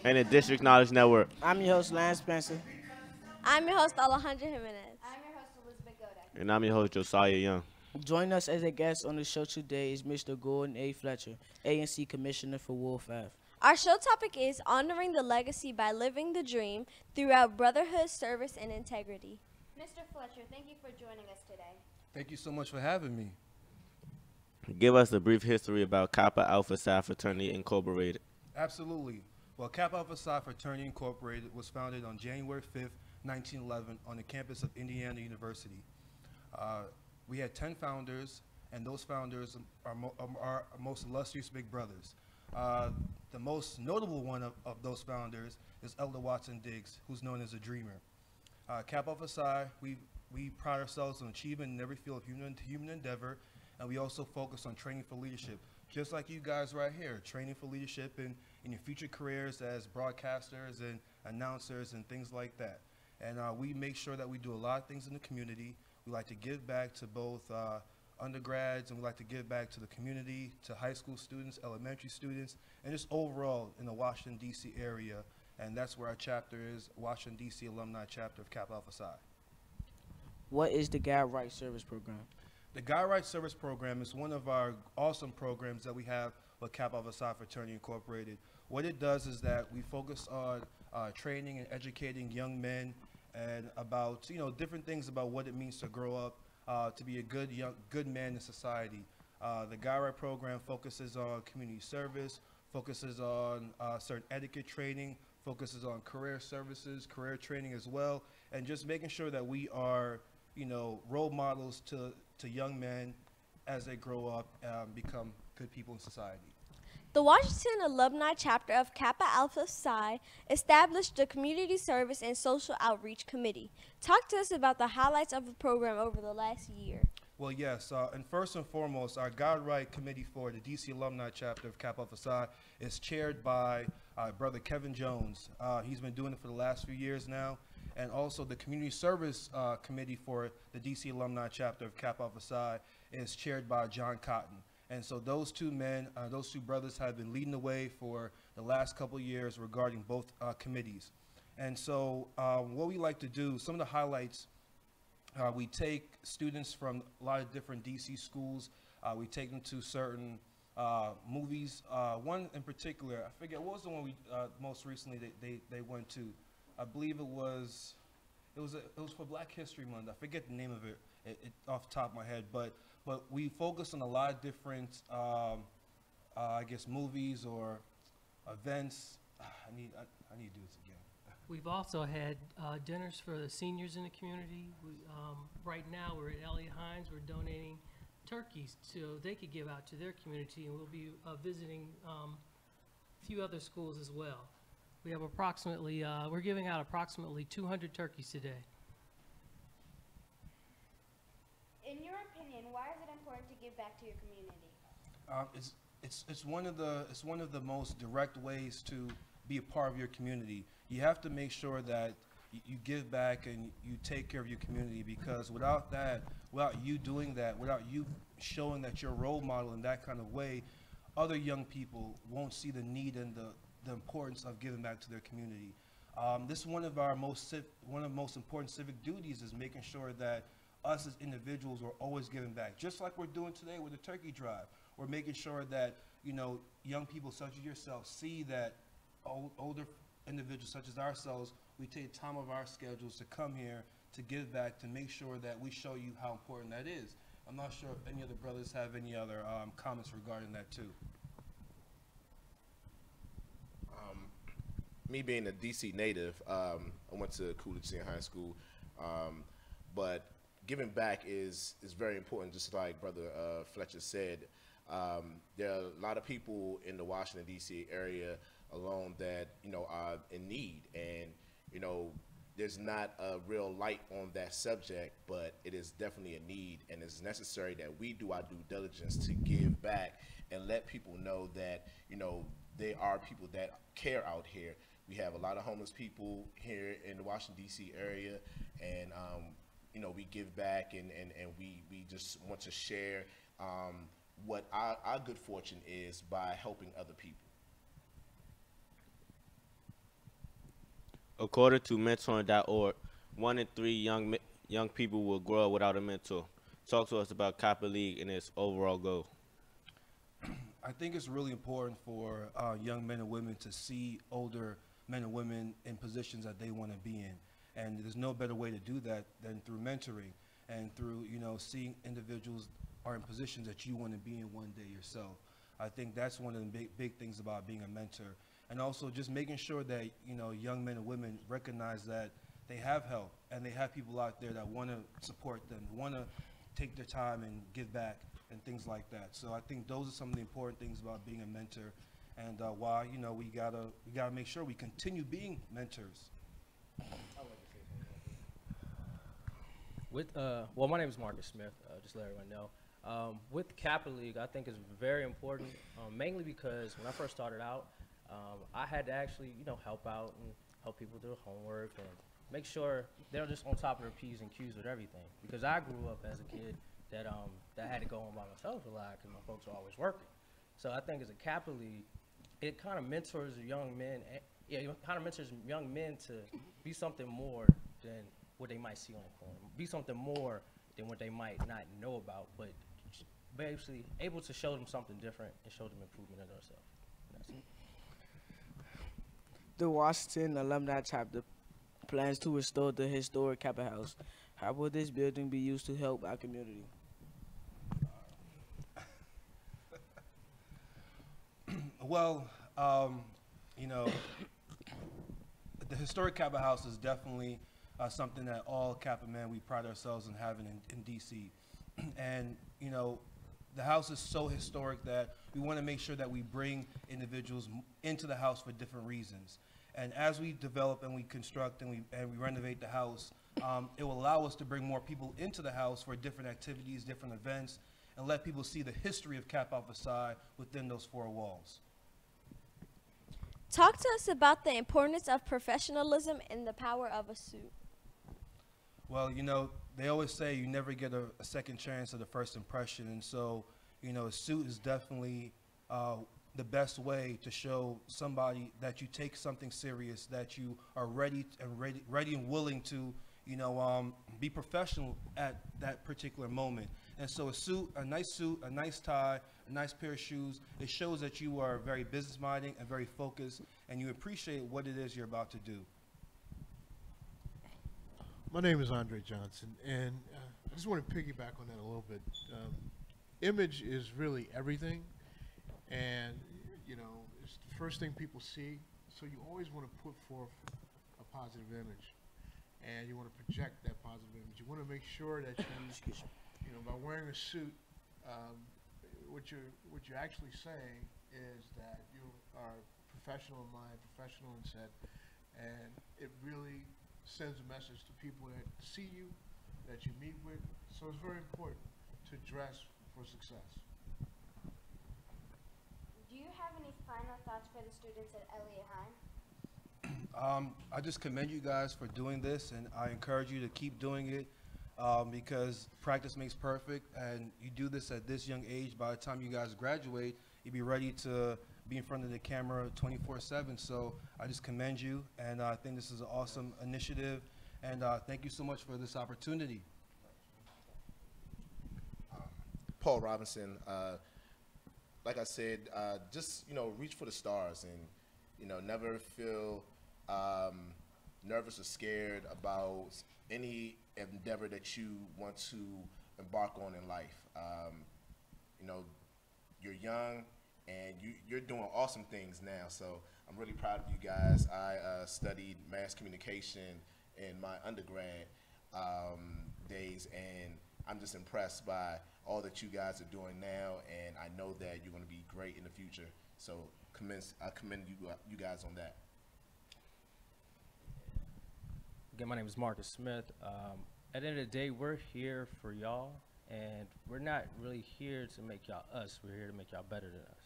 and the District Knowledge Network. I'm your host, Lance Spencer. I'm your host, Alejandra Jimenez. And I'm your host, Josiah Young. Joining us as a guest on the show today is Mr. Gordon A. Fletcher, ANC Commissioner for Ward 5. Our show topic is honoring the legacy by living the dream throughout brotherhood, service, and integrity. Mr. Fletcher, thank you for joining us today. Thank you so much for having me. Give us a brief history about Kappa Alpha Psi Fraternity Incorporated. Absolutely. Well, Kappa Alpha Psi Fraternity Incorporated was founded on January 5th, 1911 on the campus of Indiana University. We had 10 founders, and those founders are our most illustrious big brothers. The most notable one of those founders is Elder Watson Diggs, who's known as a dreamer. Kappa Alpha Psi, we pride ourselves on achievement in every field of human endeavor, and we also focus on training for leadership, just like you guys right here, training for leadership in your future careers as broadcasters and announcers and things like that. And we make sure that we do a lot of things in the community. We like to give back to both undergrads, and we like to give back to the community, to high school students, elementary students, and just overall in the Washington, D.C. area. And that's where our chapter is, Washington, D.C. Alumni Chapter of Kappa Alpha Psi. What is the Guide Right Service Program? The Guide Right Service Program is one of our awesome programs that we have with Kappa Alpha Psi Fraternity Incorporated. What it does is that we focus on training and educating young men and about different things about what it means to grow up, to be a good man in society. The Guide Right program focuses on community service, focuses on certain etiquette training, focuses on career services, career training as well, and just making sure that we are role models to young men as they grow up and become good people in society. The Washington Alumni Chapter of Kappa Alpha Psi established the Community Service and Social Outreach Committee. Talk to us about the highlights of the program over the last year. Well, yes, and first and foremost, our Guide Right Committee for the DC Alumni Chapter of Kappa Alpha Psi is chaired by Brother Kevin Jones. He's been doing it for the last few years now. And also the Community Service Committee for the DC Alumni Chapter of Kappa Alpha Psi is chaired by John Cotton. And so those two men, those two brothers have been leading the way for the last couple of years regarding both committees. And so what we like to do, some of the highlights, we take students from a lot of different DC schools. We take them to certain movies. One in particular, I forget, what was the one we most recently they went to? I believe it was for Black History Month. I forget the name of it off the top of my head, but we focus on a lot of different, I guess, movies or events. I need to do this again. We've also had dinners for the seniors in the community. Right now, we're at Eliot Hine. We're donating turkeys so they could give out to their community, and we'll be visiting a few other schools as well. We have approximately, we're giving out approximately 200 turkeys today. In your opinion, why is it important to give back to your community? It's one of the most direct ways to be a part of your community. You have to make sure that you give back and you take care of your community, because without that, without you doing that, without you showing that you're a role model in that kind of way, other young people won't see the need and the importance of giving back to their community. This is one of the most important civic duties, is making sure that us as individuals are always giving back. Just like we're doing today with the turkey drive. We're making sure that young people such as yourself see that older individuals such as ourselves, we take time of our schedules to come here to give back, to make sure that we show you how important that is. I'm not sure if any other brothers have any other comments regarding that too. Me being a DC native, I went to Coolidge Senior High School, but giving back is very important, just like Brother Fletcher said. There are a lot of people in the Washington, D.C. area alone that, are in need, and, there's not a real light on that subject, but it is definitely a need, and it's necessary that we do our due diligence to give back and let people know that, there are people that care out here. We have a lot of homeless people here in the Washington, D.C. area, and, we give back, and we just want to share what our good fortune is by helping other people. According to mentoring.org, 1 in 3 young people will grow up without a mentor. Talk to us about Copper League and its overall goal. I think it's really important for young men and women to see older men and women in positions that they want to be in. And there's no better way to do that than through mentoring and through, seeing individuals are in positions that you want to be in one day yourself. I think that's one of the big things about being a mentor. And also just making sure that, young men and women recognize that they have help and they have people out there that want to support them, want to take their time and give back and things like that. So I think those are some of the important things about being a mentor, and why we gotta make sure we continue being mentors. Well, my name is Marcus Smith. Just to let everyone know. With Kappa League, I think is very important, mainly because when I first started out, I had to actually help out and help people do homework and make sure they're just on top of their P's and Q's with everything. Because I grew up as a kid that had to go home by myself a lot because my folks were always working. So I think as a Kappa League, it kind of mentors young men. It kind of mentors young men to be something more than what they might see on the corner. Be something more than what they might not know about, but basically able to show them something different and show them improvement in themselves. That's it. The Washington Alumni Chapter plans to restore the historic Kappa House. How will this building be used to help our community? Well, the historic Kappa House is definitely something that all Kappa men, we pride ourselves in having in D.C. And, the house is so historic that we want to make sure that we bring individuals into the house for different reasons. And as we develop and we construct and we renovate the house, it will allow us to bring more people into the house for different activities, different events, and let people see the history of Kappa Alpha Psi within those four walls. Talk to us about the importance of professionalism and the power of a suit. Well, they always say you never get a second chance at the first impression, and so, a suit is definitely the best way to show somebody that you take something serious, that you are ready and willing to, be professional at that particular moment. And so a nice tie, a nice pair of shoes, it shows that you are very business-minded and very focused, and you appreciate what it is you're about to do. My name is Andre Johnson, and I just want to piggyback on that a little bit. Image is really everything, and it's the first thing people see, so you always want to put forth a positive image, and you want to project that positive image. You want to make sure that you, by wearing a suit, what you're actually saying is that you are professional in mind, professional in set, and it really sends a message to people that see you, that you meet with. So it's very important to dress for success. Do you have any final thoughts for the students at Eliot Hine? I just commend you guys for doing this, and I encourage you to keep doing it because practice makes perfect, and you do this at this young age. By the time you guys graduate, you'll be ready to be in front of the camera 24/7. So I just commend you, and I think this is an awesome initiative, and thank you so much for this opportunity. Paul Robinson, like I said, just reach for the stars and never feel nervous or scared about any endeavor that you want to embark on in life. You're young and you're doing awesome things now, so I'm really proud of you guys. I studied mass communication in my undergrad days, and I'm just impressed by all that you guys are doing now, and I know that you're going to be great in the future. So I commend you guys on that. Again, my name is Marcus Smith. At the end of the day, we're here for y'all, and we're not really here to make y'all us. We're here to make y'all better than us.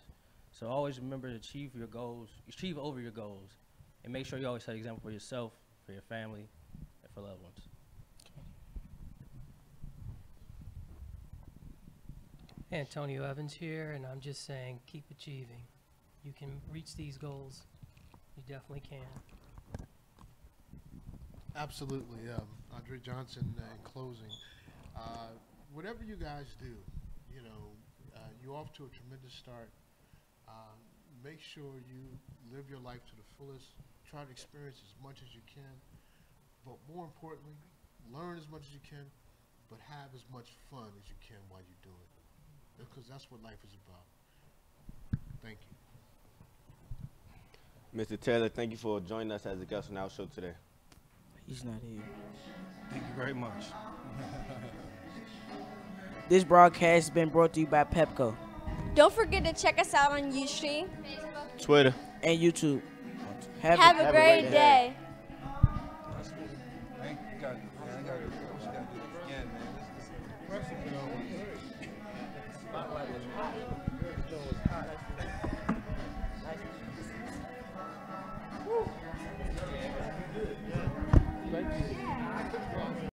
So always remember to achieve your goals, achieve over your goals, and make sure you always set an example for yourself, for your family, and for loved ones. Antonio Evans here, and I'm just saying, keep achieving. You can reach these goals. You definitely can. Absolutely. Andre Johnson, in closing, whatever you guys do, you know, you're off to a tremendous start. Make sure you live your life to the fullest. Try to experience as much as you can, but more importantly, learn as much as you can, but have as much fun as you can while you do it, because that's what life is about. Thank you. Mr. Taylor, thank you for joining us as a guest on our show today. He's not here. Thank you very much. This broadcast has been brought to you by Pepco Don't forget to check us out on Ustream. Twitter. and YouTube. Have a great day. I gotta do this again, man. This is